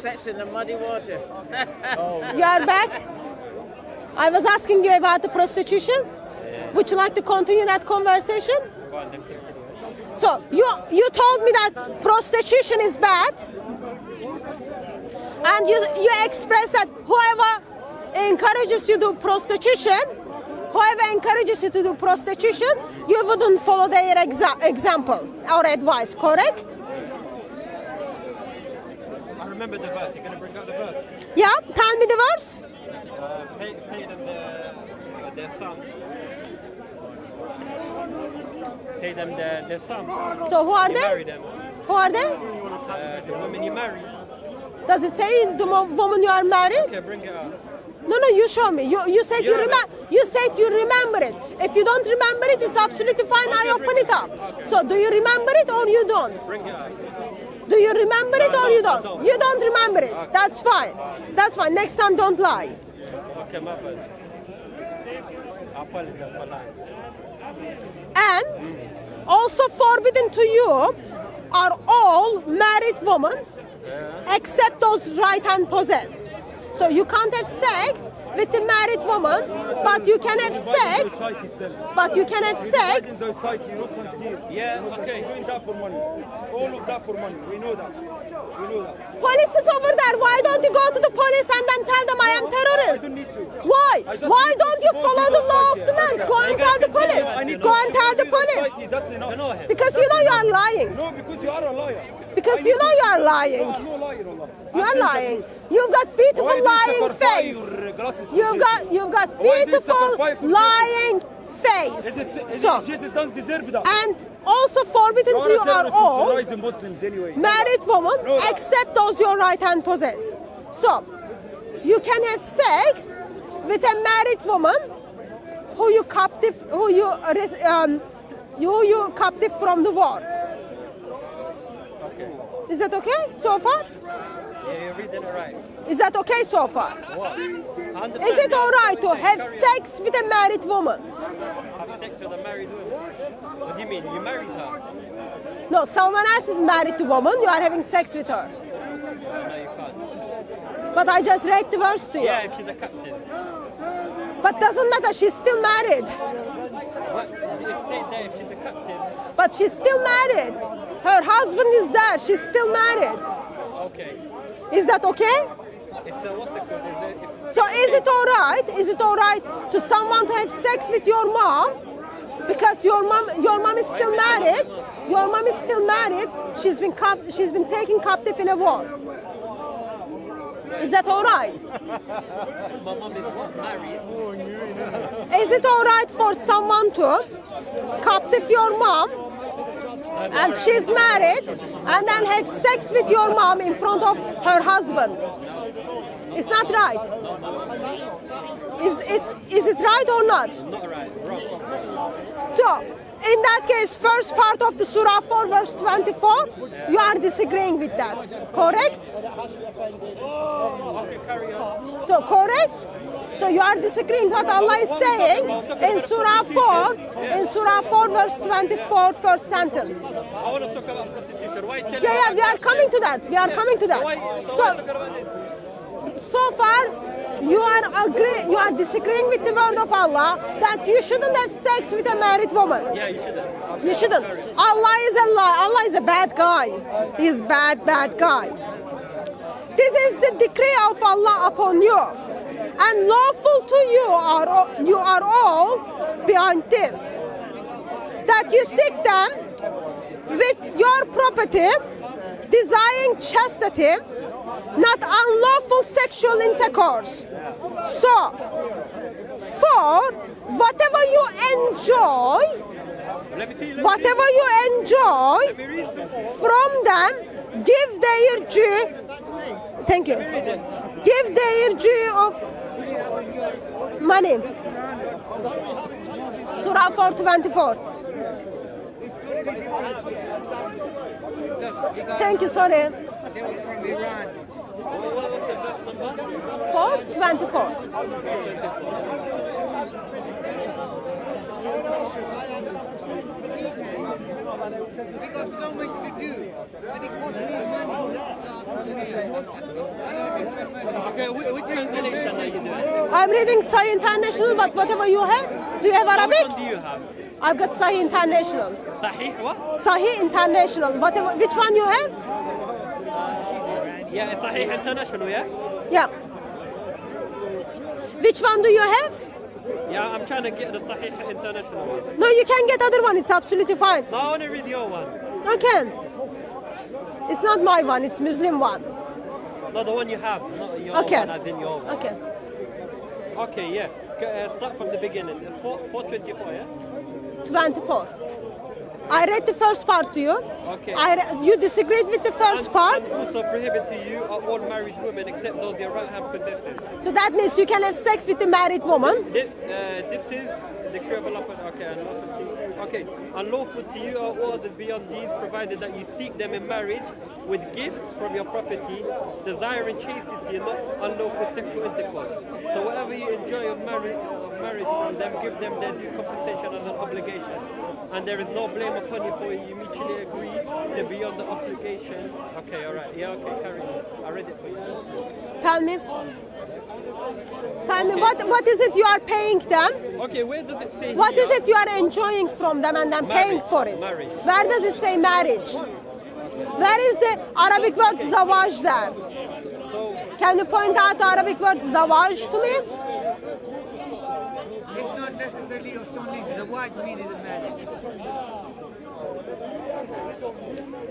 sex in the muddy water. You are back? I was asking you about the prostitution. Would you like to continue that conversation? So you told me that prostitution is bad, and you expressed that whoever encourages you to do prostitution, you wouldn't follow their example or advice, correct? I remember the verse. You're going to bring out the verse? Yeah, tell me the verse. Pay them their sum. Pay them their sum. So who are You they? marry them. Who are they? The women you marry. Does it say the woman you are married? Okay, bring it out. No, you show me. You said you remember. You said you remember it. If you don't remember it, it's absolutely fine. I open it up. So do you remember it or you don't? Bring it out. Do you remember it or you don't? don't. You don't remember it. That's fine. That's fine. Next time, don't lie. Okay, my bad. I apologize for lying. And also forbidden to you are all married women except those right hand possess. So you can't have sex with the married woman, but you can have sex. But you can have sex. Yeah, okay. Doing that for money. All of that for money. We know that. Police is over there. Why don't you go to the police and then tell them I am terrorist? I don't need to. Why? I just Why need to don't you go follow through the the law of society. the land? Go and tell the police. Go and tell the police. That's enough. Because you know you are lying. No, because you are a liar. Because you know you are lying. No, I'm no liar, Allah. You are lying. You've got beautiful lying face. You've got beautiful lying face. So, Jesus doesn't deserve that. and also forbidden to you are all Muslims anyway. married women except those your right hand possess. So, you can have sex with a married woman who you captive from the war. Is that okay so far? Yeah, you're reading it right. Is that okay so far? What? Is it all right to have sex with a married woman? Have sex with a married woman? What do you mean? You married her? No, someone else is married to woman. You are having sex with her. No, you can't. But I just read the verse to you. Yeah, if she's a captive. But doesn't matter. She's still married. What? It said there if she's a captive. But she's still married. Her husband is there. She's still married. Okay. Is that okay? It's what's it called? So is it all right? Is it all right to someone to have sex with your mom? Because your mom is still married. Your mom is still married. She's been taken captive in a war. Is that all right? My mom is what? Married? Is it all right for someone to captive your mom and she's married and then have sex with your mom in front of her husband? It's not right. Is it right or not? Not right. Wrong. So, in that case, first part of the Surah 4 verse 24, you are disagreeing with that, correct? Okay, carry on. So, correct? So you are disagreeing what Allah is saying in Surah 4 verse 24, first sentence. I want to talk about prostitution. Why tell Yeah, we are coming to that. We are coming to that. Why talk about this? So far, you are disagreeing with the word of Allah that you shouldn't have sex with a married woman. Yeah, you shouldn't. You shouldn't. Allah is a lie. Allah is a bad guy. He is bad guy. This is the decree of Allah upon you. And lawful to you are all behind this. That you seek them with your property, desiring chastity, not unlawful sexual intercourse. So, for whatever you enjoy from them, give their due. Thank you. Give their due of money. Surah 4:24. Thank you, sorry. 4:24. We got so much to do, and it costs me money. Okay, which translation are you doing? I'm reading Sahih International, but whatever you have. Do you have Which Arabic? one do you have? I've got Sahih International. Sahih what? Sahih International. Whatever. Which one you have? Yeah, Sahih International, yeah? Yeah. Which one do you have? Yeah, I'm trying to get the Sahih International one. No, you can get other one. It's absolutely fine. No, I want to read your one. Okay. It's not my one. It's Muslim one. No, the one you have, not your Okay. one, as in your one. Okay. Okay, yeah. Start from the beginning. 424, yeah? 24. I read the first part to you. Okay. You disagreed with the first part. And also prohibit to you are all married women except those your right hand possesses. So that means you can have sex with the married woman. This is the credible okay, unlawful to you. Okay, unlawful to you are orders beyond these, provided that you seek them in marriage with gifts from your property, desiring chastity and not unlawful sexual intercourse. So whatever you enjoy of marriage from them, give them their due compensation as an obligation. And there is no blame upon you for you mutually agree to beyond the obligation. Okay, all right. Yeah, okay, carry on. I read it for you. Tell me. Tell me, what is it you are paying them? Okay, where does it say What here? is it you are enjoying from them and then paying Marriage, for it? marriage. Where does it say marriage? Where is the Arabic word zawaj there? So, Can you point out the Arabic word zawaj to me? It's not necessarily only zawaj meaning the marriage.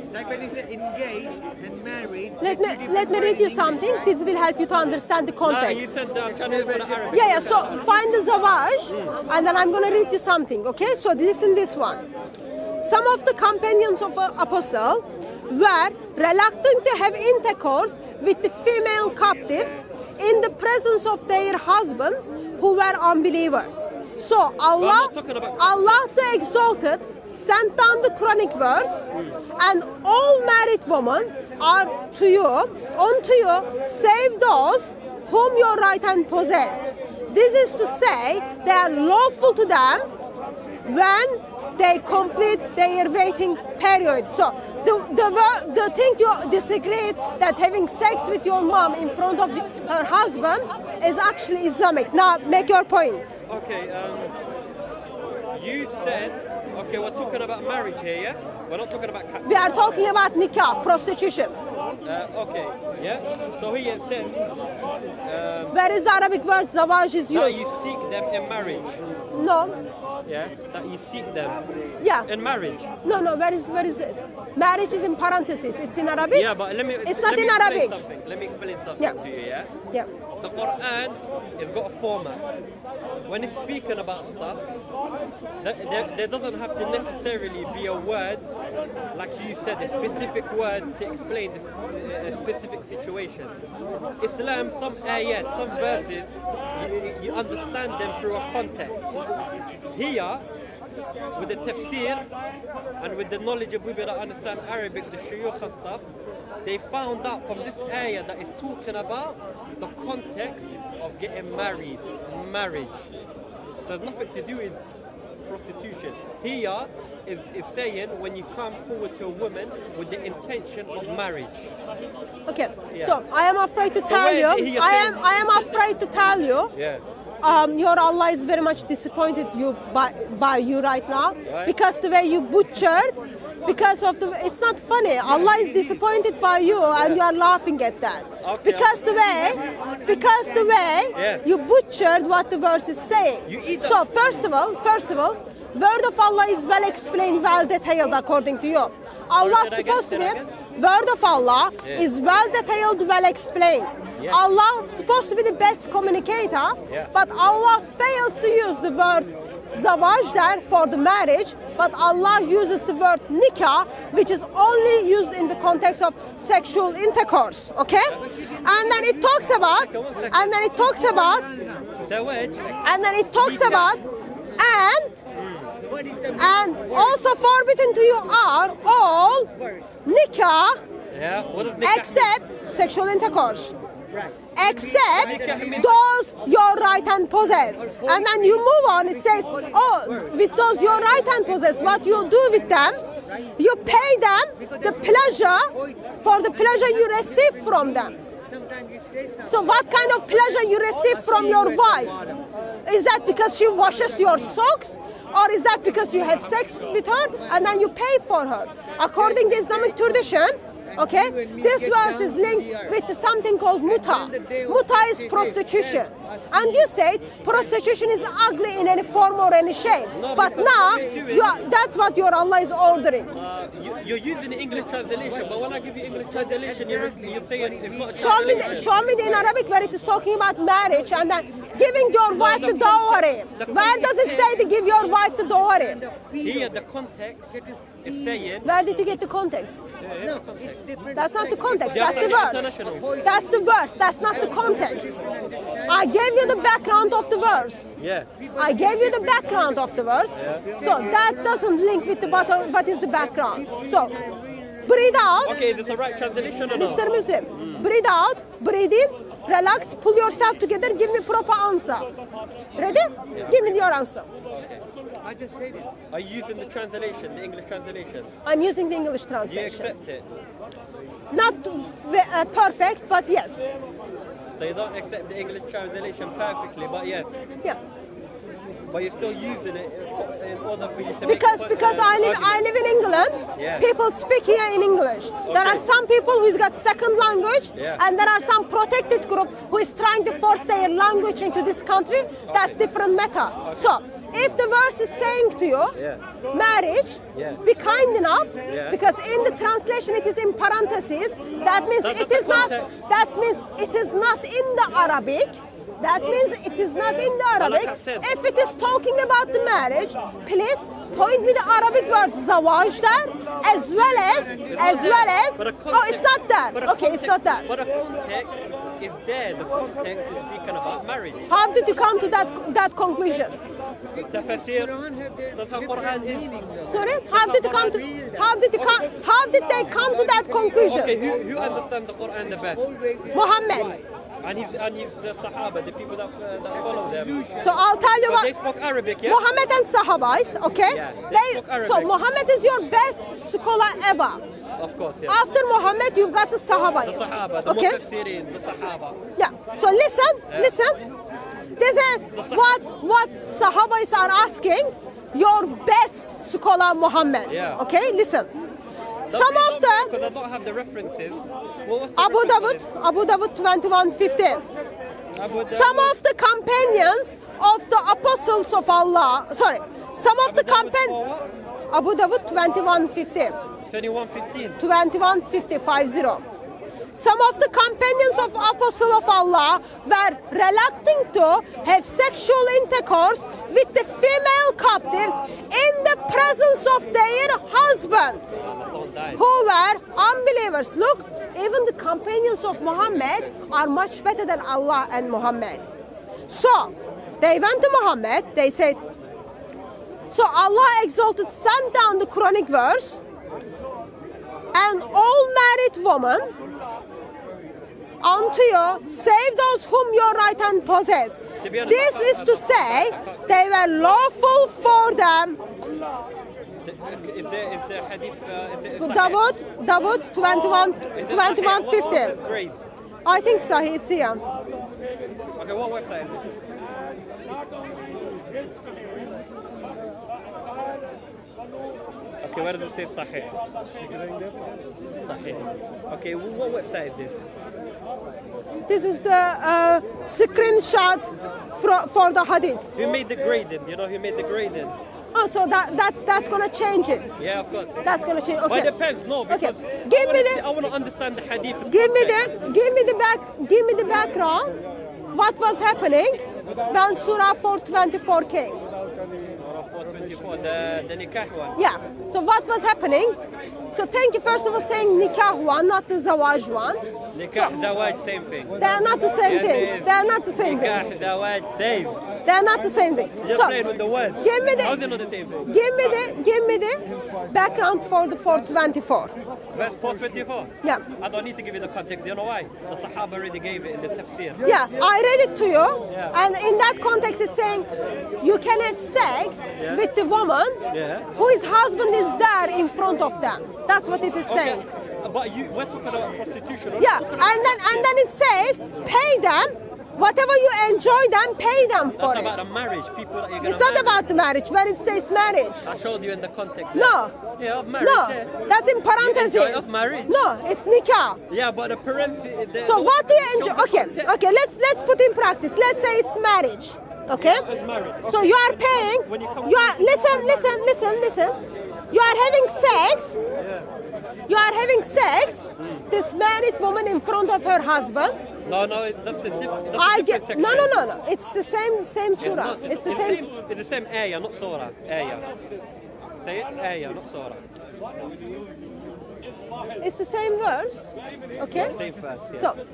It's like when you say engaged and married. Let me read you something. This will help you to understand the you context. said I'm trying to look for the Arabic. Yeah, so find the zawaj and then I'm going to read you something, okay? So listen this one. Some of the companions of an apostle were reluctant to have intercourse with the female captives in the presence of their husbands who were unbelievers. So Allah, not talking about- Allah the Exalted sent down the Quranic verse, and all married women are to you, unto you, save those whom your right hand possess. This is to say, they are lawful to them when they complete their waiting period. So the thing you disagreed that having sex with your mom in front of her husband is actually Islamic. Now make your point. Okay, you said, okay, we're talking about marriage here, yes? We're not talking about We are talking about nikah, prostitution. okay, yeah? So here it says Where is the Arabic word zawaj is that used? you seek them in marriage, No. yeah? That you seek them Yeah. in marriage. No, where is it? Marriage is in parentheses. It's in Arabic? Yeah, but let me It's let not me in explain Arabic. something. Let me explain something Yeah. to you, yeah? Yeah. The Quran has got a format. When it's speaking about stuff, there doesn't have to necessarily be a word, like you said, a specific word to explain this a specific situation. Islam, some ayat, some verses, you understand them through a context. Here, with the tafsir and with the knowledge of people that understand Arabic, the shuyukh and stuff, they found out from this ayah that is talking about the context of getting married, marriage. So there's nothing to do with prostitution. Here is saying when you come forward to a woman with the intention of marriage. Okay. Yeah. So I am afraid to tell where you. he is I am afraid to tell you. Yeah. Your Allah is very much disappointed by you right now, Why? because the way you butchered, because of the, it's not funny. Allah is disappointed by you and you are laughing at that. Okay. Because the way Yeah. you butchered what the verse is saying. You eat So first of all, word of Allah is well explained, well detailed according to you. Allah say that supposed to again, be, say that word of Allah Yeah. is well detailed, well explained. Yes. Allah is supposed to be the best communicator, Yeah. but Allah fails to use the word zawaj there for the marriage, but Allah uses the word nikah, which is only used in the context of sexual intercourse, okay? And then it talks about, Zawaj. and then it talks about, What is the and also forbidden to you are all verse? nikah Yeah. What does nikah except sexual intercourse. Right. except those your right hand possess. And then you move on, it says, oh, with those your right hand possess, what you do with them, you pay them the pleasure for the pleasure you receive from them. So what kind of pleasure you receive from your wife? Is that because she washes your socks? Or is that because you have sex with her and then you pay for her? According to Islamic tradition, okay, this verse is linked with something called muta. Muta is prostitution. And you say prostitution is ugly in any form or any shape. But now, that's what your Allah is ordering. You're using the English translation, but when I give you English translation, you're saying it's not a translation. Show me in Arabic where it is talking about marriage and then giving your wife the dowry. Where does it say to give your wife the dowry? Here, the context is saying... Where did you get the context? No, context. That's not the context, Yeah, that's the international. verse. That's the verse, that's not the context. I gave you the background of the verse. Yeah. I gave you the background of the verse. So that doesn't link with the what is the background. So breathe out. Okay, is this a right translation or no? Mr. Muslim, breathe out, breathe in, relax, pull yourself together, give me proper answer. Ready? Give me your answer. I just said it. Are you using the translation, the English translation? I'm using the English Do you translation. accept it? Not perfect, but yes. So you don't accept the English translation perfectly, but yes. Yeah. But you're still using it in order for you to Because make I live in England, Yeah. people speak here in English. There are some people who's got second language, Yeah. and there are some protected group who is trying to force their language into this country. That's different matter. So if the verse is saying to you, marriage, Yeah. be kind enough, Yeah. because in the translation it is in parentheses. That means That's it the is not. context. That means it is not in the Arabic. That means it is not in the Arabic. like I said- If it is talking about the marriage, please point with the Arabic word zawaj there, as well as. But the Oh, it's not but there. the Okay, it's not there. But the context is there. The context is speaking about marriage. How did you come to that conclusion? Tafsir, that's how Quran is. Sorry, how did they come to that conclusion? Okay, who understands the Quran the best? Muhammad. And his Sahaba, the people that follow them. So I'll tell you But what. they spoke Arabic, yeah? Muhammad and Sahabais, okay? Yeah, they spoke Arabic. So Muhammad is your best scholar ever. Of course, yeah. After Muhammad, you've got the Sahabais. The Sahaba, the Okay? Mufassirin, the Sahaba. Yeah. So listen. This is what Sahabais are asking. Your best scholar Muhammad. Yeah. Okay. Listen. Some of the Because I don't have the references. What was the Abu reference for Dawud, Abu Dawud 21:15. this? Abu Some Dawud. of the companions of the apostles of Allah. Sorry. Some of the Dawud companions. for what? Abu Dawud 21:15. 21:15. 21:50. Some of the companions of Apostle of Allah were reluctant to have sexual intercourse with the female captives in the presence of their husband, who were unbelievers. Look, even the companions of Muhammad are much better than Allah and Muhammad. So they went to Muhammad, they said, so Allah exalted, sent down the Quranic verse, and all married women unto you, save those whom your right hand possess. This is to say, they were lawful for them. Is there hadith? Is it Dawud 21:50. It's great. I think so. It's here. Okay, what website is it? Okay, where does it say Sahih? Sahih. Okay, what website is this? This is the screenshot for the hadith. Who made the grading? You know who made the grading? Oh, so that's gonna change it. Yeah, of course. That's gonna change. But Okay. it depends, no, Okay. because I want to understand the hadith. Give me the background. What was happening when Surah 424 came? 424, the nikah one. Yeah. So what was happening? So thank you first of all saying nikah one, not the zawaj one. Nikah, zawaj, same thing. They are not the same Yes, thing. it is. They are not the same Nikah, thing. zawaj, same. They are not the same thing. You're So playing with the words. give me How's it the not the same thing? give me the background for the 424. Verse 424. Yeah. I don't need to give you the context. You know why? The Sahaba already gave it in the tafsir. Yeah, I read it to you, Yeah. and in that context, it's saying you can have sex with the woman Yeah. whose husband is there in front of them. That's what it is saying. But we're talking about prostitution. We're Yeah, not talking about and then it says pay them whatever you enjoy them, pay them for That's it. about the marriage. People that you're gonna It's not marry. about the marriage where it says marriage. I showed you in the context. No. Yeah, of marriage. No, yeah. that's in parentheses. You enjoy of marriage? No, it's nikah. Yeah, but the parentheses. So what do you enjoy? Okay, let's put in practice. Let's say it's marriage. Okay? It's marriage. So you are paying. When you come- You are listen. You are having sex. You are having sex. This married woman in front of her husband. No, that's a different. I get section. no. It's the same surah. It's the same. It's the same ayah, not surah. Ayah. Say it, ayah, not surah. It's the same verse. Okay. Same verse. Yes. So,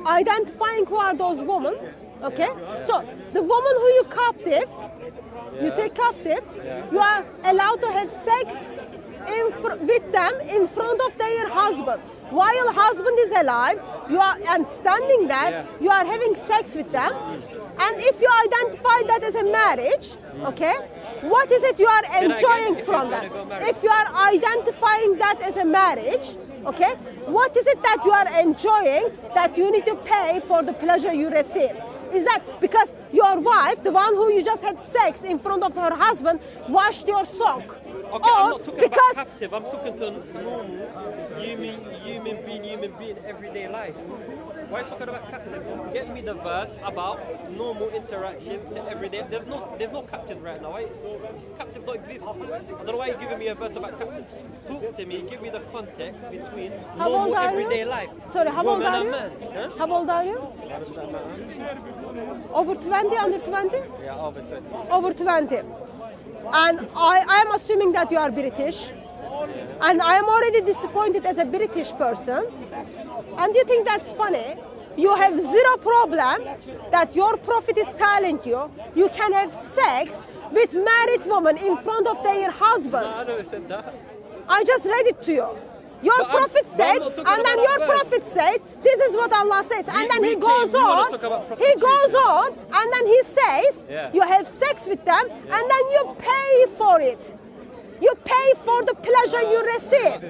identifying who are those women, okay? So, the woman who you captive, you take captive, you are allowed to have sex with them in front of their husband. While husband is alive, you are and standing there, you are having sex with them. And if you identify that as a marriage, okay, what is it you are enjoying from that? If you are identifying that as a marriage, okay, what is it that you are enjoying that you need to pay for the pleasure you receive? Is that because your wife, the one who you just had sex in front of her husband, washed your sock? Okay, I'm not talking because about captive. I'm talking to normal human being, everyday life. Why are you talking about captive? Get me the verse about normal interactions to everyday. There's no captive right now. Why? Captive don't exist. I don't know why you're giving me a verse about captive. Talk to me. Give me the context between How old normal are everyday you? life. Sorry, how old woman are and you? man. Huh? How old are you? Over 20, under 20? Yeah, over 20. Over 20. And I am assuming that you are British. And I am already disappointed as a British person. And you think that's funny? You have zero problem that your prophet is telling you can have sex with married woman in front of their husband. No, I never said that. I just read it to you. Your But I'm- prophet but I'm said, not talking and then about your that verse. prophet said, this is what Allah says. And then we he came- goes we wanna on, talk about he goes prostitution. on, and then he says, Yeah. you have sex with them, and then you pay for it. You pay for the pleasure you receive.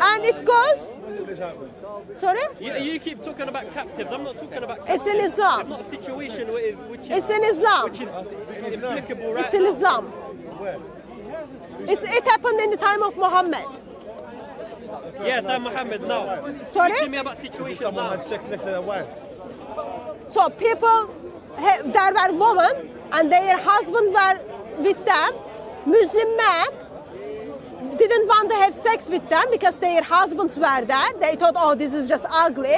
And it goes, sorry? You keep talking about captives. I'm not talking about It's captives. in Islam. It's not a situation which is It's in Islam. which is applicable right It's in now. Islam. It happened in the time of Muhammad. Yeah, that Muhammad, no. Sorry? Tell me about situation Someone now. had sex next to their wives. So people, there were women and their husband were with them. Muslim men didn't want to have sex with them because their husbands were there. They thought, oh, this is just ugly.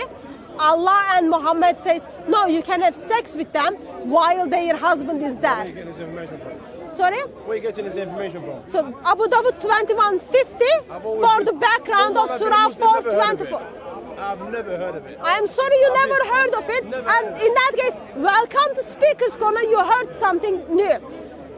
Allah and Muhammad says, no, you can have sex with them while their husband is Where are there. you getting this information from? Sorry? Where are you getting this information from? So Abu Dawud 2150 for the background of Surah 424. I've never heard of it. I am sorry you never heard of it. Never And heard. in that case, welcome to Speaker's Corner. You heard something new.